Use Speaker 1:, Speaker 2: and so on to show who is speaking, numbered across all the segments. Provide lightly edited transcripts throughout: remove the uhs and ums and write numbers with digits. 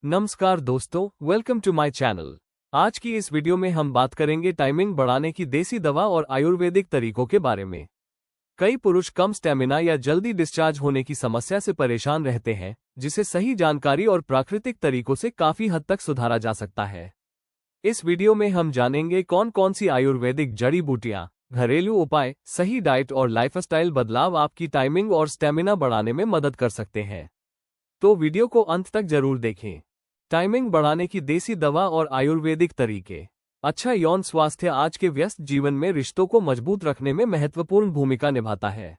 Speaker 1: नमस्कार दोस्तों, welcome to my channel. आज की इस वीडियो में हम बात करेंगे टाइमिंग बढ़ाने की देसी दवा और आयुर्वेदिक तरीकों के बारे में। कई पुरुष कम स्टेमिना या जल्दी डिस्चार्ज होने की समस्या से परेशान रहते हैं, जिसे सही जानकारी और प्राकृतिक तरीकों से काफी हद तक सुधारा जा सकता है। इस वीडियो में हम जानेंगे कौन कौन सी आयुर्वेदिक जड़ी बूटियां, घरेलू उपाय, सही डाइट और लाइफस्टाइल बदलाव आपकी टाइमिंग और स्टेमिना बढ़ाने में मदद कर सकते हैं। तो वीडियो को अंत तक जरूर देखें। टाइमिंग बढ़ाने की देसी दवा और आयुर्वेदिक तरीके। अच्छा यौन स्वास्थ्य आज के व्यस्त जीवन में रिश्तों को मजबूत रखने में महत्वपूर्ण भूमिका निभाता है।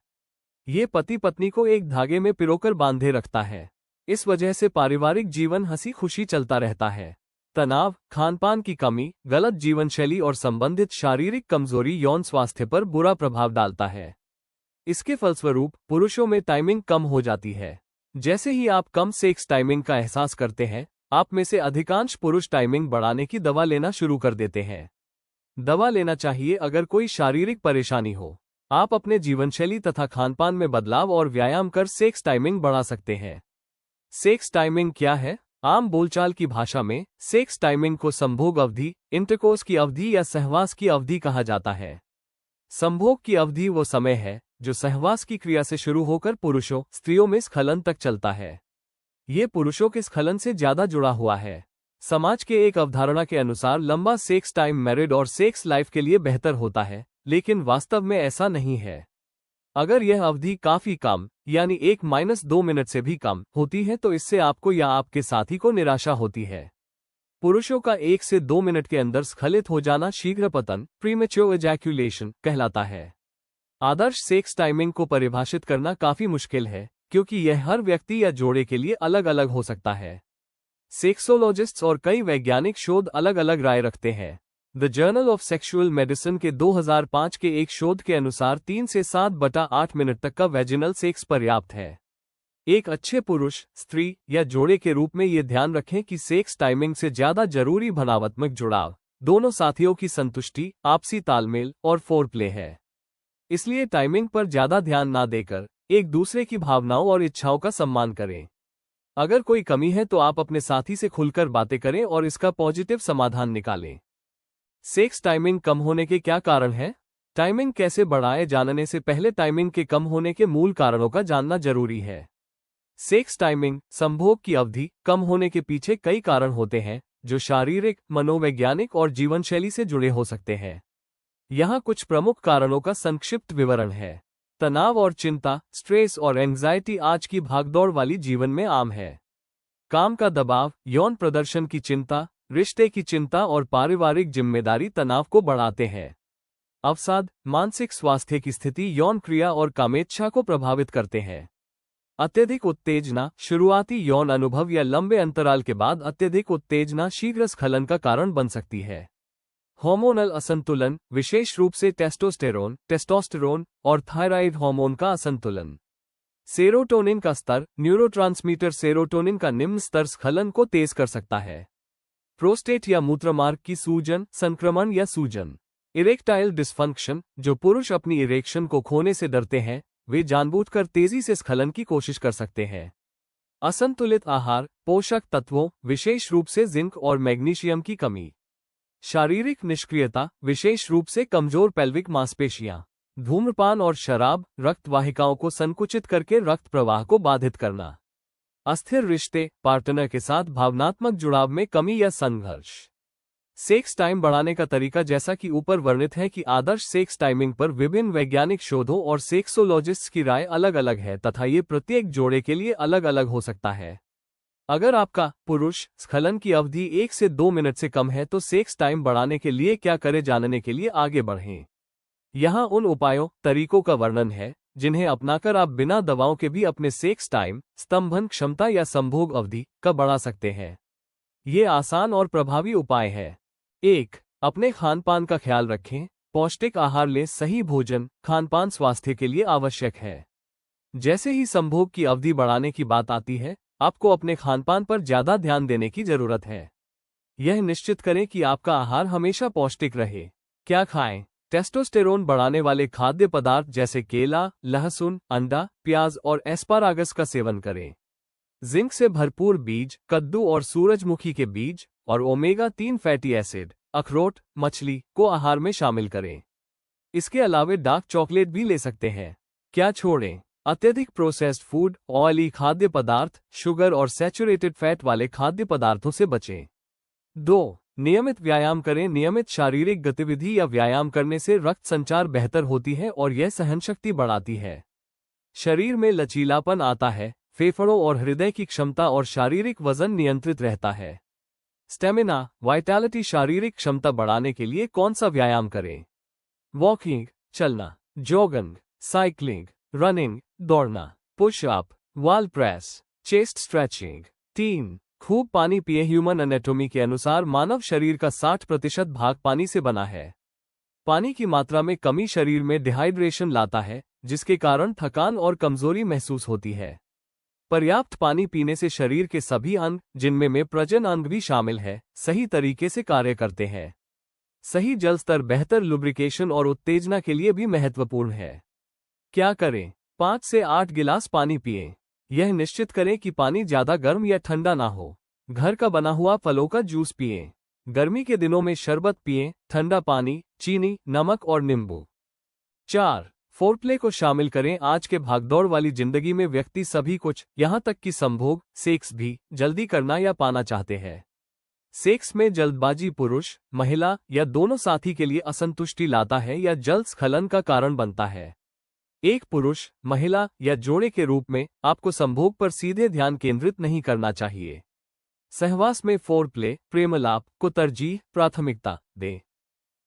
Speaker 1: ये पति पत्नी को एक धागे में पिरोकर बांधे रखता है। इस वजह से पारिवारिक जीवन हंसी खुशी चलता रहता है। तनाव, खानपान की कमी, गलत जीवनशैली और संबंधित शारीरिक कमजोरी यौन स्वास्थ्य पर बुरा प्रभाव डालता है। इसके फलस्वरूप पुरुषों में टाइमिंग कम हो जाती है। जैसे ही आप कम सेक्स टाइमिंग का एहसास करते हैं, आप में से अधिकांश पुरुष टाइमिंग बढ़ाने की दवा लेना शुरू कर देते हैं। दवा लेना चाहिए अगर कोई शारीरिक परेशानी हो। आप अपने जीवनशैली तथा खानपान में बदलाव और व्यायाम कर सेक्स टाइमिंग बढ़ा सकते हैं। सेक्स टाइमिंग क्या है? आम बोलचाल की भाषा में सेक्स टाइमिंग को संभोग अवधि, इंटरकोर्स की अवधि या सहवास की अवधि कहा जाता है। संभोग की अवधि वो समय है जो सहवास की क्रिया से शुरू होकर पुरुषों, स्त्रियों में स्खलन तक चलता है। ये पुरुषों के स्खलन से ज्यादा जुड़ा हुआ है। समाज के एक अवधारणा के अनुसार लंबा सेक्स टाइम मैरिड और सेक्स लाइफ के लिए बेहतर होता है, लेकिन वास्तव में ऐसा नहीं है। अगर यह अवधि काफी कम यानी 1-2 मिनट से भी कम होती है तो इससे आपको या आपके साथी को निराशा होती है। पुरुषों का 1 से 2 मिनट के अंदर स्खलित हो जाना शीघ्र पतन, प्रीमेच्योर एजैक्यूलेशन कहलाता है। आदर्श सेक्स टाइमिंग को परिभाषित करना काफी मुश्किल है, क्योंकि यह हर व्यक्ति या जोड़े के लिए अलग अलग हो सकता है। सेक्सोलॉजिस्ट्स और कई वैज्ञानिक शोध अलग अलग राय रखते हैं। The journal of sexual medicine के 2005 के एक शोध के अनुसार 3 से 7/8 मिनट तक का वैजिनल सेक्स पर्याप्त है। एक अच्छे पुरुष, स्त्री या जोड़े के रूप में ये ध्यान रखें कि सेक्स टाइमिंग से ज्यादा जरूरी भावनात्मक जुड़ाव, दोनों साथियों की संतुष्टि, आपसी तालमेल और फोरप्ले है। इसलिए टाइमिंग पर ज्यादा ध्यान ना देकर एक दूसरे की भावनाओं और इच्छाओं का सम्मान करें। अगर कोई कमी है तो आप अपने साथी से खुलकर बातें करें और इसका पॉजिटिव समाधान निकालें। सेक्स टाइमिंग कम होने के क्या कारण हैं? टाइमिंग कैसे बढ़ाए जानने से पहले टाइमिंग के कम होने के मूल कारणों का जानना जरूरी है। सेक्स टाइमिंग, संभोग की अवधि कम होने के पीछे कई कारण होते हैं, जो शारीरिक, मनोवैज्ञानिक और जीवनशैली से जुड़े हो सकते हैं। यहाँ कुछ प्रमुख कारणों का संक्षिप्त विवरण है। तनाव और चिंता, स्ट्रेस और एंग्जाइटी आज की भागदौड़ वाली जीवन में आम है। काम का दबाव, यौन प्रदर्शन की चिंता, रिश्ते की चिंता और पारिवारिक जिम्मेदारी तनाव को बढ़ाते हैं। अवसाद, मानसिक स्वास्थ्य की स्थिति यौन क्रिया और कामेच्छा को प्रभावित करते हैं। अत्यधिक उत्तेजना, शुरुआती यौन अनुभव या लंबे अंतराल के बाद अत्यधिक उत्तेजना शीघ्र स्खलन का कारण बन सकती है। हार्मोनल असंतुलन, विशेष रूप से टेस्टोस्टेरोन और थायराइड हार्मोन का असंतुलन। सेरोटोनिन का स्तर, न्यूरोट्रांसमीटर सेरोटोनिन का निम्न स्तर स्खलन को तेज कर सकता है। प्रोस्टेट या मूत्रमार्ग की सूजन, संक्रमण या सूजन। इरेक्टाइल डिस्फंक्शन, जो पुरुष अपनी इरेक्शन को खोने से डरते हैं, वे जानबूझकर तेजी से स्खलन की कोशिश कर सकते हैं। असंतुलित आहार, पोषक तत्वों, विशेष रूप से जिंक और मैग्नीशियम की कमी। शारीरिक निष्क्रियता, विशेष रूप से कमजोर पेल्विक मांसपेशियां। धूम्रपान और शराब, रक्त वाहिकाओं को संकुचित करके रक्त प्रवाह को बाधित करना। अस्थिर रिश्ते, पार्टनर के साथ भावनात्मक जुड़ाव में कमी या संघर्ष। सेक्स टाइम बढ़ाने का तरीका जैसा कि ऊपर वर्णित है कि आदर्श सेक्स टाइमिंग पर विभिन्न वैज्ञानिक शोधों और सेक्सोलॉजिस्ट्स की राय अलग अलग है तथा ये प्रत्येक जोड़े के लिए अलग अलग हो सकता है। अगर आपका पुरुष स्खलन की अवधि 1 से 2 मिनट से कम है तो सेक्स टाइम बढ़ाने के लिए क्या करें जानने के लिए आगे बढ़ें। यहाँ उन उपायों, तरीकों का वर्णन है जिन्हें अपनाकर आप बिना दवाओं के भी अपने सेक्स टाइम, स्तंभन क्षमता या संभोग अवधि का बढ़ा सकते हैं। ये आसान और प्रभावी उपाय है। 1. अपने खानपान का ख्याल रखें। पौष्टिक आहार लें। सही भोजन, खानपान स्वास्थ्य के लिए आवश्यक है। जैसे ही संभोग की अवधि बढ़ाने की बात आती है, आपको अपने खानपान पर ज्यादा ध्यान देने की जरूरत है। यह निश्चित करें कि आपका आहार हमेशा पौष्टिक रहे। क्या खाएं? टेस्टोस्टेरोन बढ़ाने वाले खाद्य पदार्थ जैसे केला, लहसुन, अंडा, प्याज और एस्पारागस का सेवन करें। जिंक से भरपूर बीज, कद्दू और सूरजमुखी के बीज और ओमेगा 3 फैटी एसिड, अखरोट, मछली को आहार में शामिल करें। इसके अलावे डार्क चॉकलेट भी ले सकते हैं। क्या छोड़ें? अत्यधिक प्रोसेस्ड फूड, ऑयली खाद्य पदार्थ, शुगर और सैचुरेटेड फैट वाले खाद्य पदार्थों से बचें। 2. नियमित व्यायाम करें। नियमित शारीरिक गतिविधि या व्यायाम करने से रक्त संचार बेहतर होती है और यह सहनशक्ति बढ़ाती है। शरीर में लचीलापन आता है, फेफड़ों और हृदय की क्षमता और शारीरिक वजन नियंत्रित रहता है। Stamina, vitality. शारीरिक क्षमता बढ़ाने के लिए कौन सा व्यायाम करें? वॉकिंग, चलना, जॉगिंग, साइकिलिंग, रनिंग, दौड़ना, push up, wall press, chest stretching. 3. खूब पानी पिए। ह्यूमन एनाटॉमी के अनुसार मानव शरीर का 60% भाग पानी से बना है। पानी की मात्रा में कमी शरीर में डिहाइड्रेशन लाता है, जिसके कारण थकान और कमजोरी महसूस होती है। पर्याप्त पानी पीने से शरीर के सभी अंग, जिनमें प्रजनन अंग भी शामिल है, सही तरीके से कार्य करते हैं। सही जल स्तर बेहतर लुब्रिकेशन और उत्तेजना के लिए भी महत्वपूर्ण है। क्या करें? 5 से 8 गिलास पानी पिएं। यह निश्चित करें कि पानी ज्यादा गर्म या ठंडा ना हो। घर का बना हुआ फलों का जूस पिएं। गर्मी के दिनों में शरबत पिएं, ठंडा पानी, चीनी, नमक और नींबू। 4. फोरप्ले को शामिल करें। आज के भागदौड़ वाली जिंदगी में व्यक्ति सभी कुछ, यहां तक कि संभोग, सेक्स भी जल्दी करना या पाना चाहते हैं। सेक्स में जल्दबाजी पुरुष, महिला या दोनों साथी के लिए असंतुष्टि लाता है या जल स्खलन का कारण बनता है। एक पुरुष, महिला या जोड़े के रूप में आपको संभोग पर सीधे ध्यान केंद्रित नहीं करना चाहिए। सहवास में फोरप्ले, प्रेमलाप को तरजीह, प्राथमिकता दें।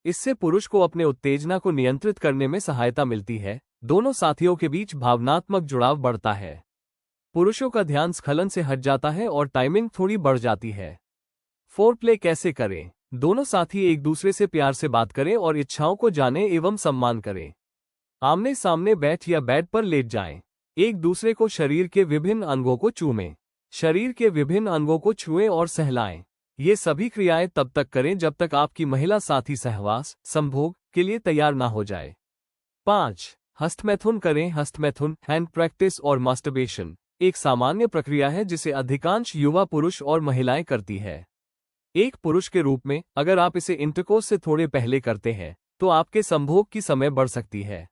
Speaker 1: इससे पुरुष को अपने उत्तेजना को नियंत्रित करने में सहायता मिलती है। दोनों साथियों के बीच भावनात्मक जुड़ाव बढ़ता है। पुरुषों का ध्यान स्खलन से हट जाता है और टाइमिंग थोड़ी बढ़ जाती है। फोरप्ले कैसे करें? दोनों साथी एक दूसरे से प्यार से बात करें और इच्छाओं को जानें एवं सम्मान करें। आमने सामने बैठ या बेड पर लेट जाएं। एक दूसरे को शरीर के विभिन्न अंगों को चूमें। शरीर के विभिन्न अंगों को छुएं और सहलाएं। ये सभी क्रियाएं तब तक करें जब तक आपकी महिला साथी सहवास, संभोग के लिए तैयार ना हो जाए। 5. हस्तमैथुन करें। हस्तमैथुन, हैंड प्रैक्टिस और मास्टरबेशन एक सामान्य प्रक्रिया है जिसे अधिकांश युवा पुरुष और महिलाएं करती है। एक पुरुष के रूप में अगर आप इसे इंटरकोर्स से थोड़े पहले करते हैं तो आपके संभोग की समय बढ़ सकती है।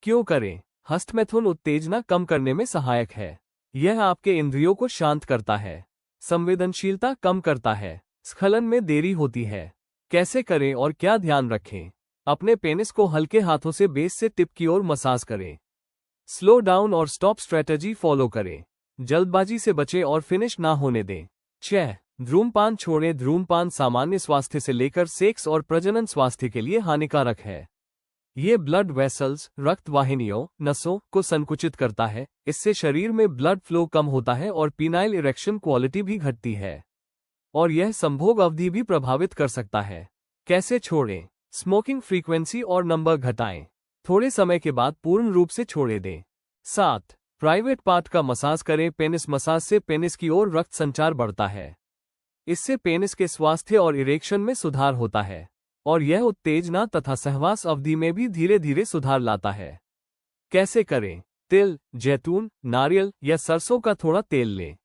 Speaker 1: क्यों करें? हस्तमैथुन उत्तेजना कम करने में सहायक है। यह आपके इंद्रियों को शांत करता है, संवेदनशीलता कम करता है, स्खलन में देरी होती है। कैसे करें और क्या ध्यान रखें? अपने पेनिस को हल्के हाथों से बेस से टिप की ओर मसाज करें। स्लो डाउन और स्टॉप स्ट्रेटजी फॉलो करें। जल्दबाजी से बचें और फिनिश ना होने दें। 6. धूम्रपान छोड़ें। धूम्रपान सामान्य स्वास्थ्य से लेकर सेक्स और प्रजनन स्वास्थ्य के लिए हानिकारक है। ये ब्लड वेसल्स, रक्त वाहिनियों, नसों को संकुचित करता है। इससे शरीर में ब्लड फ्लो कम होता है और पीनाइल इरेक्शन क्वालिटी भी घटती है और यह संभोग अवधि भी प्रभावित कर सकता है। कैसे छोड़ें? स्मोकिंग फ्रीक्वेंसी और नंबर घटाएं। थोड़े समय के बाद पूर्ण रूप से छोड़े दें। 7. प्राइवेट पार्ट का मसाज करें। पेनिस मसाज से पेनिस की ओर रक्त संचार बढ़ता है। इससे पेनिस के स्वास्थ्य और इरेक्शन में सुधार होता है और यह उत्तेजना तथा सहवास अवधि में भी धीरे धीरे सुधार लाता है। कैसे करें? तिल, जैतून, नारियल या सरसों का थोड़ा तेल लें।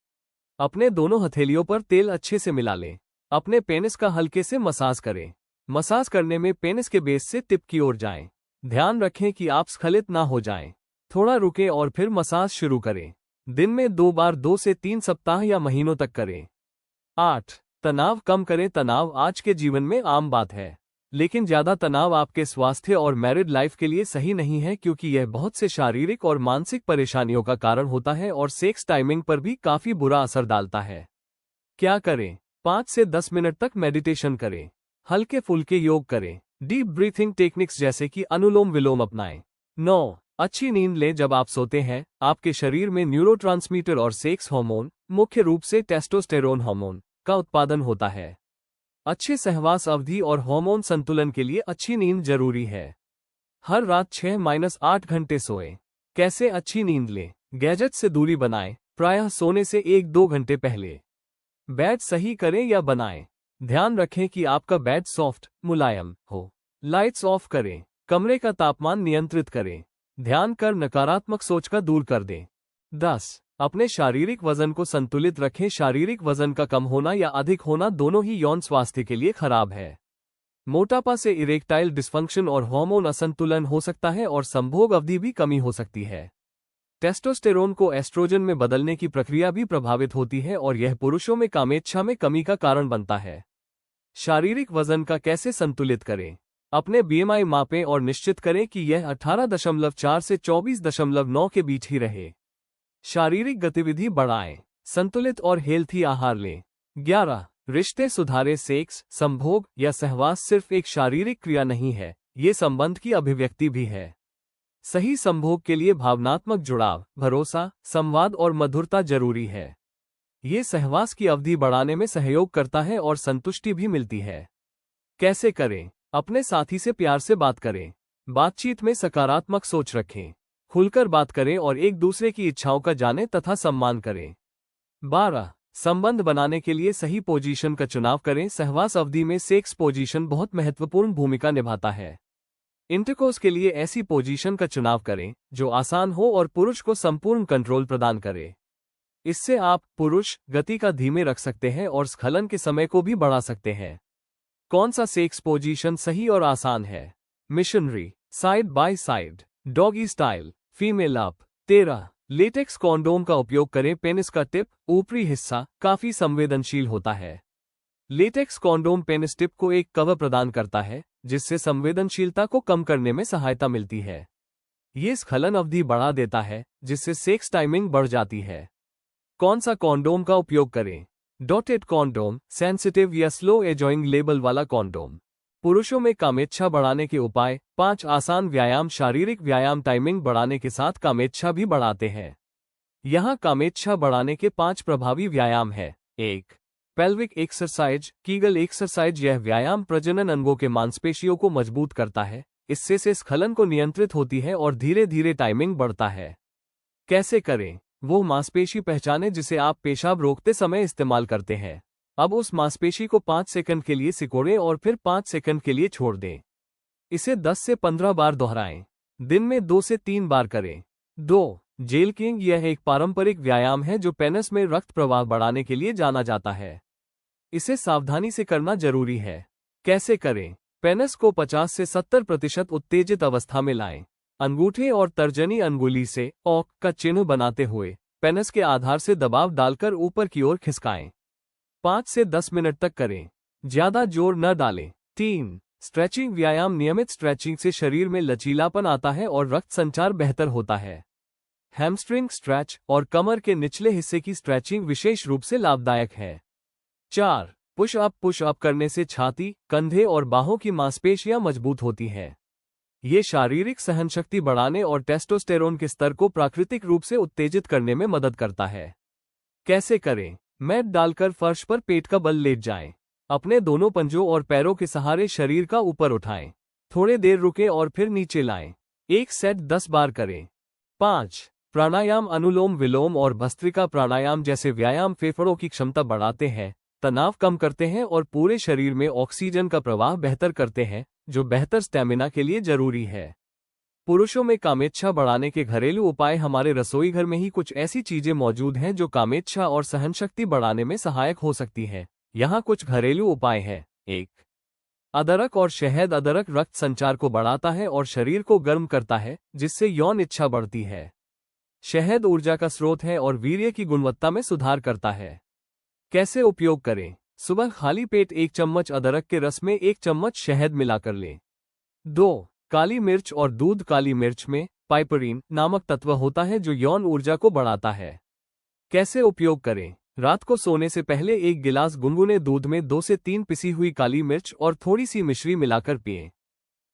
Speaker 1: अपने दोनों हथेलियों पर तेल अच्छे से मिला लें। अपने पेनिस का हल्के से मसाज करें। मसाज करने में पेनिस के बेस से टिप की ओर जाएं। ध्यान रखें कि आप स्खलित ना हो जाएं। थोड़ा रुकें और फिर मसाज शुरू करें। दिन में 2 बार 2 से 3 सप्ताह या महीनों तक करें। 8. तनाव कम करें। तनाव आज के जीवन में आम बात है, लेकिन ज्यादा तनाव आपके स्वास्थ्य और मैरिड लाइफ के लिए सही नहीं है क्योंकि यह बहुत से शारीरिक और मानसिक परेशानियों का कारण होता है और सेक्स टाइमिंग पर भी काफी बुरा असर डालता है। क्या करें? 5 से 10 मिनट तक मेडिटेशन करें। हल्के फुल्के योग करें। डीप ब्रीथिंग टेक्निक्स जैसे कि अनुलोम विलोम अपनाएं। 9. अच्छी नींद लें। जब आप सोते हैं आपके शरीर में न्यूरोट्रांसमीटर और सेक्स हार्मोन, मुख्य रूप से टेस्टोस्टेरोन हार्मोन, का उत्पादन होता है। अच्छे सहवास अवधि और हार्मोन संतुलन के लिए अच्छी नींद जरूरी है। हर रात 6-8 घंटे सोएं। कैसे अच्छी नींद लें? गैजेट से दूरी बनाएं, प्रायः सोने से 1-2 घंटे पहले। बेड सही करें या बनाएं। ध्यान रखें कि आपका बेड सॉफ्ट, मुलायम हो। लाइट्स ऑफ करें। कमरे का तापमान नियंत्रित करें। ध्यान कर नकारात्मक सोच का दूर कर दें। 10. अपने शारीरिक वजन को संतुलित रखें। शारीरिक वजन का कम होना या अधिक होना दोनों ही यौन स्वास्थ्य के लिए खराब है। मोटापा से इरेक्टाइल डिस्फंक्शन और हार्मोन असंतुलन हो सकता है और संभोग अवधि भी कमी हो सकती है। टेस्टोस्टेरोन को एस्ट्रोजन में बदलने की प्रक्रिया भी प्रभावित होती है और यह पुरुषों में कामेच्छा में कमी का कारण बनता है। शारीरिक वजन का कैसे संतुलित करें? अपने बीएमआई मापें और निश्चित करें कि यह 18.4 से 24.9 के बीच ही रहे। शारीरिक गतिविधि बढ़ाएं। संतुलित और हेल्थी आहार लें। 11. रिश्ते सुधारें। सेक्स, संभोग या सहवास सिर्फ एक शारीरिक क्रिया नहीं है, ये संबंध की अभिव्यक्ति भी है। सही संभोग के लिए भावनात्मक जुड़ाव, भरोसा, संवाद और मधुरता जरूरी है। ये सहवास की अवधि बढ़ाने में सहयोग करता है और संतुष्टि भी मिलती है। कैसे करें? अपने साथी से प्यार से बात करें। बातचीत में सकारात्मक सोच रखें। खुलकर बात करें और एक दूसरे की इच्छाओं का जानें तथा सम्मान करें। 12. संबंध बनाने के लिए सही पोजीशन का चुनाव करें। सहवास अवधि में सेक्स पोजीशन बहुत महत्वपूर्ण भूमिका निभाता है। इंटरकोर्स के लिए ऐसी पोजीशन का चुनाव करें जो आसान हो और पुरुष को संपूर्ण कंट्रोल प्रदान करे। इससे आप पुरुष गति का धीमे रख सकते हैं और स्खलन के समय को भी बढ़ा सकते हैं। कौन सा सेक्स पोजीशन सही और आसान है? Missionary, side by side, doggy style, female up. 13. Latex condom का उपयोग करें। पेनिस का टिप, ऊपरी हिस्सा, काफी संवेदनशील होता है। लेटेक्स कॉन्डोम पेनिस टिप को एक कवर प्रदान करता है जिससे संवेदनशीलता को कम करने में सहायता मिलती है। ये स्खलन अवधि बढ़ा देता है जिससे सेक्स टाइमिंग बढ़ जाती है। कौन सा कॉन्डोम का उपयोग करें? डॉटेड कॉन्डोम, सेंसिटिव या स्लो एजॉइंग लेबल वाला कॉन्डोम। पुरुषों में कामेच्छा बढ़ाने के उपाय। 5 आसान व्यायाम। शारीरिक व्यायाम टाइमिंग बढ़ाने के साथ कामेच्छा भी बढ़ाते हैं। यहाँ कामेच्छा बढ़ाने के 5 प्रभावी व्यायाम हैं। 1. Pelvic exercise, Kegel exercise. यह व्यायाम प्रजनन अंगों के मांसपेशियों को मजबूत करता है, इससे से स्खलन को नियंत्रित होती है और धीरे धीरे टाइमिंग बढ़ता है। कैसे करें? वो मांसपेशी पहचानें जिसे आप पेशाब रोकते समय इस्तेमाल करते हैं। अब उस मांसपेशी को 5 सेकंड के लिए सिकोड़ें और फिर 5 सेकंड के लिए छोड़ दें। इसे 10 से 15 बार दोहराएं। दिन में 2 से 3 बार करें। 2. जेलकिंग। यह एक पारंपरिक व्यायाम है जो पेनिस में रक्त प्रवाह बढ़ाने के लिए जाना जाता है। इसे सावधानी से करना जरूरी है। कैसे करें? पेनिस को 50 से 70% उत्तेजित अवस्था में लाएं। अंगूठे और तर्जनी अंगुली से ऑक का चिन्ह बनाते हुए पेनिस के आधार से दबाव डालकर ऊपर की ओर खिसकाएं। 5 से 10 मिनट तक करें। ज्यादा जोर न डालें। 3. स्ट्रेचिंग व्यायाम। नियमित स्ट्रेचिंग से शरीर में लचीलापन आता है और रक्त संचार बेहतर होता है। हैमस्ट्रिंग स्ट्रेच और कमर के निचले हिस्से की स्ट्रेचिंग विशेष रूप से लाभदायक है। 4. पुश अप करने से छाती, कंधे और बाहों की मांसपेशियां मजबूत होती हैं। ये शारीरिक सहनशक्ति बढ़ाने और टेस्टोस्टेरोन के स्तर को प्राकृतिक रूप से उत्तेजित करने में मदद करता है। कैसे करें? मैट डालकर फर्श पर पेट का बल लेट जाएं। अपने दोनों पंजों और पैरों के सहारे शरीर का ऊपर उठाएं। थोड़े देर रुकें और फिर नीचे लाएं। एक सेट 10 बार करें। 5. प्राणायाम। अनुलोम विलोम और भस्त्रिका प्राणायाम जैसे व्यायाम फेफड़ों की क्षमता बढ़ाते हैं, तनाव कम करते हैं और पूरे शरीर में ऑक्सीजन का प्रवाह बेहतर करते हैं, जो बेहतर स्टैमिना के लिए जरूरी है। पुरुषों में कामेच्छा बढ़ाने के घरेलू उपाय। हमारे रसोई घर में ही कुछ ऐसी चीजें मौजूद हैं जो कामेच्छा और सहनशक्ति बढ़ाने में सहायक हो सकती हैं। यहाँ कुछ घरेलू उपाय हैं। 1. अदरक और शहद। अदरक रक्त संचार को बढ़ाता है और शरीर को गर्म करता है, जिससे यौन इच्छा बढ़ती है। शहद ऊर्जा का स्रोत है और वीर्य की गुणवत्ता में सुधार करता है। कैसे उपयोग करें? सुबह खाली पेट 1 चम्मच अदरक के रस में 1 चम्मच शहद मिलाकर लें। 2. काली मिर्च और दूध। काली मिर्च में पाइपरीन नामक तत्व होता है जो यौन ऊर्जा को बढ़ाता है। कैसे उपयोग करें? रात को सोने से पहले 1 गिलास गुनगुने दूध में 2 से 3 पिसी हुई काली मिर्च और थोड़ी सी मिश्री मिलाकर पिएं।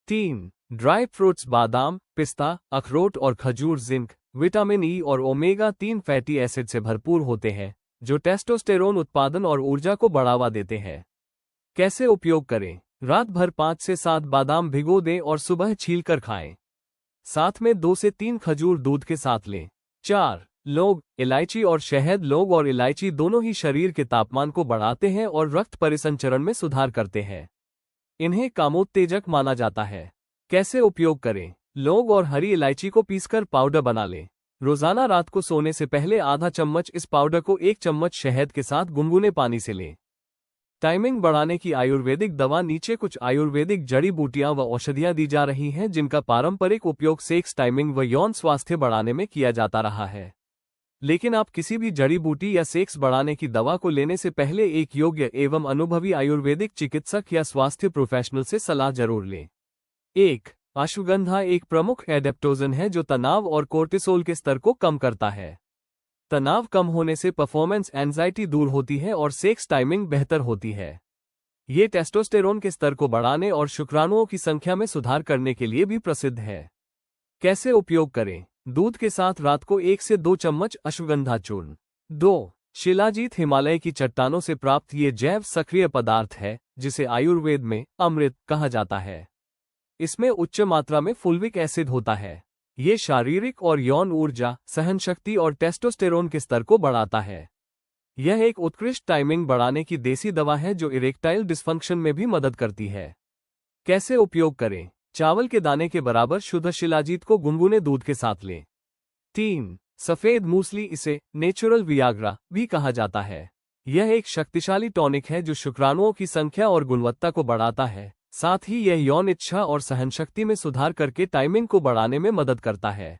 Speaker 1: 3. Dry fruits. बादाम, पिस्ता, अखरोट और खजूर जिंक, विटामिन ई और ओमेगा 3 फैटी एसिड से भरपूर होते हैं, जो टेस्टोस्टेरोन उत्पादन और ऊर्जा को बढ़ावा देते हैं। कैसे उपयोग करें? रात भर 5 से 7 बादाम भिगो दें और सुबह छीलकर खाएं। साथ में 2 से 3 खजूर दूध के साथ लें। 4. लौंग, इलायची और शहद। लौंग और इलायची दोनों ही शरीर के तापमान को बढ़ाते हैं और रक्त परिसंचरण में सुधार करते हैं। इन्हें कामोत्तेजक माना जाता है। कैसे उपयोग करें? लौंग और हरी इलायची को पीसकर पाउडर बना लें। रोजाना रात को सोने से पहले आधा चम्मच इस पाउडर को 1 चम्मच शहद के साथ गुनगुने पानी से लें। टाइमिंग बढ़ाने की आयुर्वेदिक दवा। नीचे कुछ आयुर्वेदिक जड़ी बूटियां व औषधियां दी जा रही हैं जिनका पारंपरिक उपयोग सेक्स टाइमिंग व यौन स्वास्थ्य बढ़ाने में किया जाता रहा है। लेकिन आप किसी भी जड़ी बूटी या सेक्स बढ़ाने की दवा को लेने से पहले एक योग्य एवं अनुभवी आयुर्वेदिक चिकित्सक या स्वास्थ्य प्रोफेशनल से सलाह जरूर लें। 1. अश्वगंधा एक प्रमुख एडेप्टोजन है जो तनाव और कोर्टिसोल के स्तर को कम करता है। तनाव कम होने से परफॉर्मेंस एंजाइटी दूर होती है और सेक्स टाइमिंग बेहतर होती है। ये टेस्टोस्टेरोन के स्तर को बढ़ाने और शुक्राणुओं की संख्या में सुधार करने के लिए भी प्रसिद्ध है। कैसे उपयोग करें? दूध के साथ रात को 1 से 2 चम्मच अश्वगंधा चूर्ण। 2. शिलाजीत हिमालय की चट्टानों से प्राप्त ये जैव सक्रिय पदार्थ है जिसे आयुर्वेद में अमृत कहा जाता है। इसमें उच्च मात्रा में फुल्विक एसिड होता है। ये शारीरिक और यौन ऊर्जा, सहनशक्ति और टेस्टोस्टेरोन के स्तर को बढ़ाता है। यह एक उत्कृष्ट टाइमिंग बढ़ाने की देसी दवा है जो इरेक्टाइल डिस्फंक्शन में भी मदद करती है। कैसे उपयोग करें? चावल के दाने के बराबर शुद्ध शिलाजीत को गुनगुने दूध के साथ लें। 3. सफेद मूसली, इसे नेचुरल वियाग्रा भी कहा जाता है। यह एक शक्तिशाली टॉनिक है जो शुक्राणुओं की संख्या और गुणवत्ता को बढ़ाता है। साथ ही यह यौन इच्छा और सहनशक्ति में सुधार करके टाइमिंग को बढ़ाने में मदद करता है।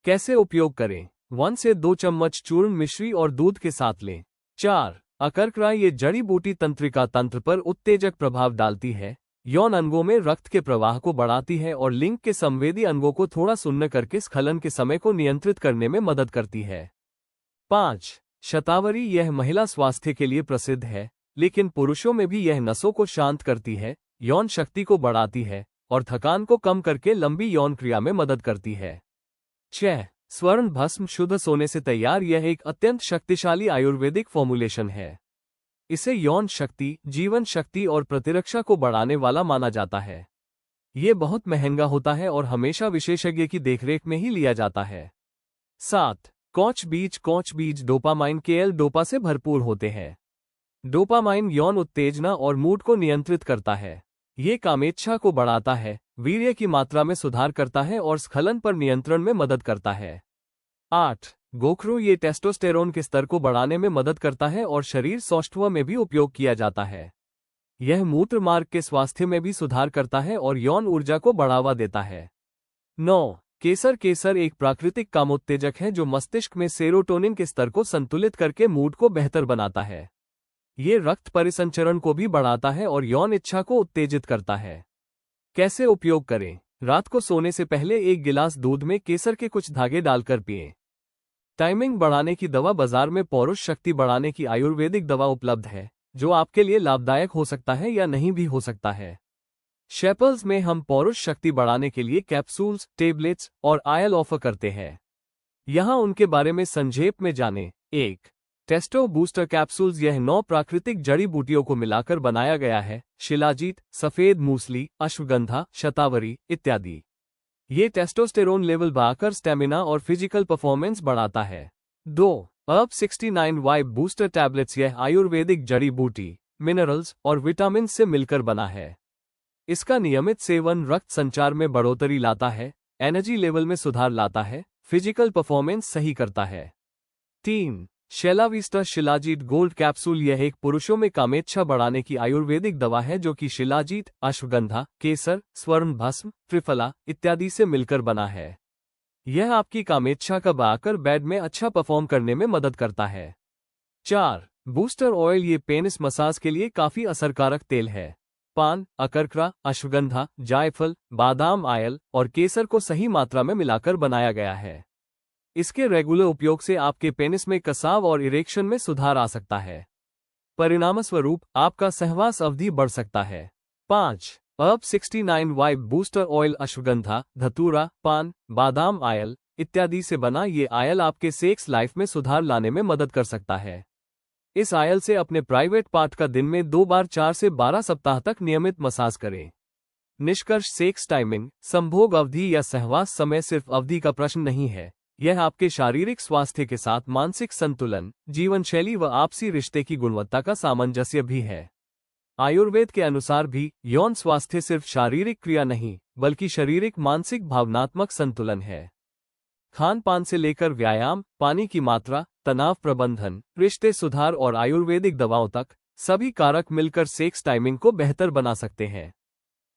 Speaker 1: कैसे उपयोग करें? 1 से 2 चम्मच चूर्ण मिश्री और दूध के साथ लें। 4. अकरकरा ये जड़ी बूटी तंत्रिका तंत्र पर उत्तेजक प्रभाव डालती है, यौन अंगों में रक्त के प्रवाह को बढ़ाती है और लिंग के संवेदी अंगों को थोड़ा सुन्न करके स्खलन के समय को नियंत्रित करने में मदद करती है। 5. शतावरी यह महिला स्वास्थ्य के लिए प्रसिद्ध है, लेकिन पुरुषों में भी यह नसों को शांत करती है, यौन शक्ति को बढ़ाती है और थकान को कम करके लंबी यौन क्रिया में मदद करती है। 6. स्वर्ण भस्म शुद्ध सोने से तैयार यह एक अत्यंत शक्तिशाली आयुर्वेदिक फॉर्मुलेशन है। इसे यौन शक्ति, जीवन शक्ति और प्रतिरक्षा को बढ़ाने वाला माना जाता है। ये बहुत महंगा होता है और हमेशा विशेषज्ञ की देखरेख में ही लिया जाता है। 7. कौच बीज डोपामाइन केएल डोपा से भरपूर होते हैं। डोपामाइन यौन उत्तेजना और मूड को नियंत्रित करता है। ये कामेच्छा को बढ़ाता है, वीर्य की मात्रा में सुधार करता है और स्खलन पर नियंत्रण में मदद करता है। 8. गोखरू ये टेस्टोस्टेरोन के स्तर को बढ़ाने में मदद करता है और शरीर सौष्ठव में भी उपयोग किया जाता है। यह मूत्र मार्ग के स्वास्थ्य में भी सुधार करता है और यौन ऊर्जा को बढ़ावा देता है। 9. केसर एक प्राकृतिक कामोत्तेजक है जो मस्तिष्क में सेरोटोनिन के स्तर को संतुलित करके मूड को बेहतर बनाता है। ये रक्त परिसंचरण को भी बढ़ाता है और यौन इच्छा को उत्तेजित करता है। कैसे उपयोग करें? रात को सोने से पहले 1 गिलास दूध में केसर के कुछ धागे डालकर पिएं। टाइमिंग बढ़ाने की दवा। बाजार में पौरुष शक्ति बढ़ाने की आयुर्वेदिक दवा उपलब्ध है जो आपके लिए लाभदायक हो सकता है या नहीं भी हो सकता है। शेपर्स में हम पौरुष शक्ति बढ़ाने के लिए कैप्सूल्स, टेबलेट्स और आयल ऑफर करते हैं। यहां उनके बारे में संक्षेप में जानें। 1. टेस्टो बूस्टर कैप्सूल्स यह 9 प्राकृतिक जड़ी बूटियों को मिलाकर बनाया गया है, शिलाजीत, सफेद मूसली, अश्वगंधा, शतावरी इत्यादि। ये टेस्टोस्टेरोन लेवल बढ़ाकर स्टेमिना और फिजिकल परफॉर्मेंस बढ़ाता है। 2. अर्ब 69Y बूस्टर टैबलेट्स यह आयुर्वेदिक जड़ी बूटी, मिनरल्स और विटामिन से मिलकर बना है। इसका नियमित सेवन रक्त संचार में बढ़ोतरी लाता है, एनर्जी लेवल में सुधार लाता है, फिजिकल परफॉर्मेंस सही करता है। 3. शेलाविस्टा शिलाजीत गोल्ड कैप्सूल यह एक पुरुषों में कामेच्छा बढ़ाने की आयुर्वेदिक दवा है जो कि शिलाजीत, अश्वगंधा, केसर, स्वर्ण भस्म, त्रिफला इत्यादि से मिलकर बना है। यह आपकी कामेच्छा का बढ़ाकर बेड में अच्छा परफॉर्म करने में मदद करता है। 4. बूस्टर ऑयल ये पेनिस मसाज के लिए काफी असरकारक तेल है। पान, अकरकरा, अश्वगंधा, जायफल, बादाम आयल और केसर को सही मात्रा में मिलाकर बनाया गया है। इसके रेगुलर उपयोग से आपके पेनिस में कसाव और इरेक्शन में सुधार आ सकता है। परिणामस्वरूप आपका सहवास अवधि बढ़ सकता है। 5. अर्ब 69Y बूस्टर ऑयल अश्वगंधा, धतूरा, पान, बादाम आयल इत्यादि से बना ये आयल आपके सेक्स लाइफ में सुधार लाने में मदद कर सकता है। इस आयल से अपने प्राइवेट पार्ट का दिन में 2 बार 4 से 12 सप्ताह तक नियमित मसाज करें। निष्कर्ष, सेक्स टाइमिंग, संभोग अवधि या सहवास समय सिर्फ अवधि का प्रश्न नहीं है। यह आपके शारीरिक स्वास्थ्य के साथ मानसिक संतुलन, जीवन शैली व आपसी रिश्ते की गुणवत्ता का सामंजस्य भी है। आयुर्वेद के अनुसार भी यौन स्वास्थ्य सिर्फ शारीरिक क्रिया नहीं, बल्कि शारीरिक, मानसिक, भावनात्मक संतुलन है। खान पान से लेकर व्यायाम, पानी की मात्रा, तनाव प्रबंधन, रिश्ते सुधार और आयुर्वेदिक दवाओं तक, सभी कारक मिलकर सेक्स टाइमिंग को बेहतर बना सकते हैं।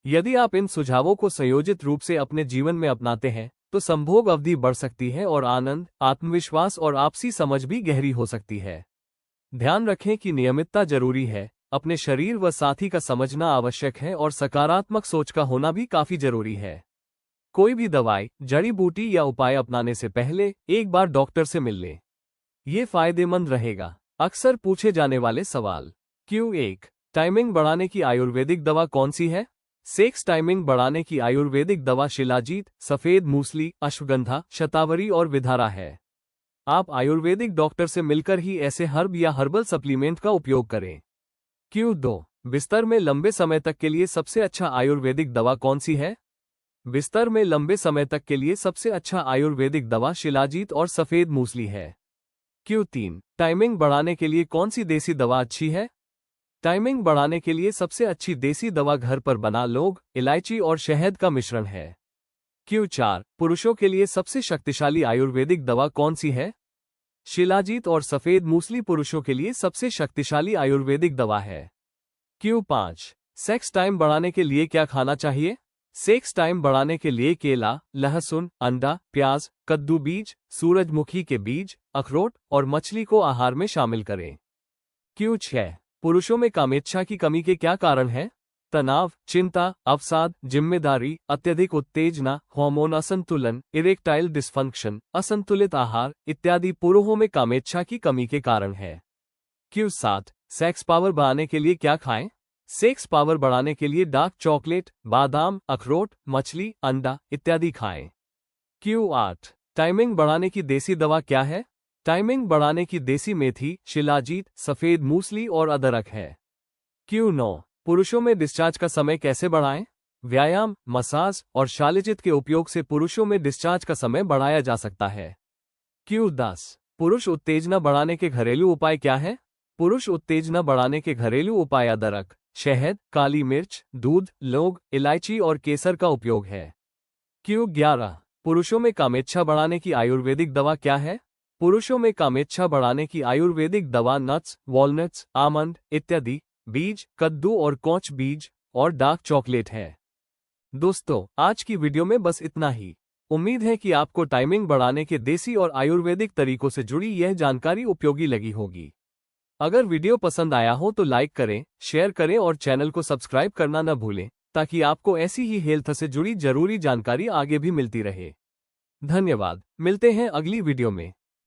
Speaker 1: यदि आप इन सुझावों को संयोजित रूप से अपने जीवन में अपनाते हैं तो संभोग अवधि बढ़ सकती है और आनंद, आत्मविश्वास और आपसी समझ भी गहरी हो सकती है। ध्यान रखें कि नियमितता जरूरी है, अपने शरीर व साथी का समझना आवश्यक है और सकारात्मक सोच का होना भी काफी जरूरी है। कोई भी दवाई, जड़ी बूटी या उपाय अपनाने से पहले एक बार डॉक्टर से मिल लें। ये फायदेमंद रहेगा। अक्सर पूछे जाने वाले सवाल। Q1 टाइमिंग बढ़ाने की आयुर्वेदिक दवा कौन सी है? सेक्स टाइमिंग बढ़ाने की आयुर्वेदिक दवा शिलाजीत, सफेद मूसली, अश्वगंधा, शतावरी और विधारा है। आप आयुर्वेदिक डॉक्टर से मिलकर ही ऐसे हर्ब या हर्बल सप्लीमेंट का उपयोग करें। Q2 बिस्तर में लंबे समय तक के लिए सबसे अच्छा आयुर्वेदिक दवा कौन सी है? बिस्तर में लंबे समय तक के लिए सबसे अच्छा आयुर्वेदिक दवा शिलाजीत और सफेद मूसली है। Q3 टाइमिंग बढ़ाने के लिए कौन सी देसी दवा अच्छी है? टाइमिंग बढ़ाने के लिए सबसे अच्छी देसी दवा घर पर बना लौंग, इलायची और शहद का मिश्रण है। Q4 पुरुषों के लिए सबसे शक्तिशाली आयुर्वेदिक दवा कौन सी है? शिलाजीत और सफेद मूसली पुरुषों के लिए सबसे शक्तिशाली आयुर्वेदिक दवा है। Q5 सेक्स टाइम बढ़ाने के लिए क्या खाना चाहिए? सेक्स टाइम बढ़ाने के लिए केला, लहसुन, अंडा, प्याज, कद्दू बीज, सूरजमुखी के बीज, अखरोट और मछली को आहार में शामिल करें। Q6 पुरुषों में कामेच्छा की कमी के क्या कारण हैं? तनाव, चिंता, अवसाद, जिम्मेदारी, अत्यधिक उत्तेजना, हार्मोन असंतुलन, इरेक्टाइल डिस्फंक्शन, असंतुलित आहार इत्यादि पुरुषों में कामेच्छा की कमी के कारण है। Q7 सेक्स पावर बढ़ाने के लिए क्या खाएं? सेक्स पावर बढ़ाने के लिए डार्क चॉकलेट, बादाम, अखरोट, मछली, अंडा इत्यादि खाएं। Q8 टाइमिंग बढ़ाने की देसी दवा क्या है? टाइमिंग बढ़ाने की देसी मेथी, शिलाजीत, सफेद मूसली और अदरक है। Q9 पुरुषों में डिस्चार्ज का समय कैसे बढ़ाएं? व्यायाम, मसाज और शालिजित के उपयोग से पुरुषों में डिस्चार्ज का समय बढ़ाया जा सकता है। Q10 पुरुष उत्तेजना बढ़ाने के घरेलू उपाय क्या हैं? पुरुष उत्तेजना बढ़ाने के घरेलू उपाय अदरक, शहद, काली मिर्च, दूध, लौंग, इलायची और केसर का उपयोग है। Q11 पुरुषों में कामेच्छा बढ़ाने की आयुर्वेदिक दवा क्या है? पुरुषों में कामेच्छा बढ़ाने की आयुर्वेदिक दवा नट्स, वॉलनट्स, आमंड इत्यादि, बीज, कद्दू और कौच बीज और डार्क चॉकलेट है। दोस्तों, आज की वीडियो में बस इतना ही। उम्मीद है कि आपको टाइमिंग बढ़ाने के देसी और आयुर्वेदिक तरीकों से जुड़ी यह जानकारी उपयोगी लगी होगी। अगर वीडियो पसंद आया हो तो लाइक करें, शेयर करें और चैनल को सब्सक्राइब करना न भूलें, ताकि आपको ऐसी ही हेल्थ से जुड़ी जरूरी जानकारी आगे भी मिलती रहे। धन्यवाद। मिलते हैं अगली वीडियो में।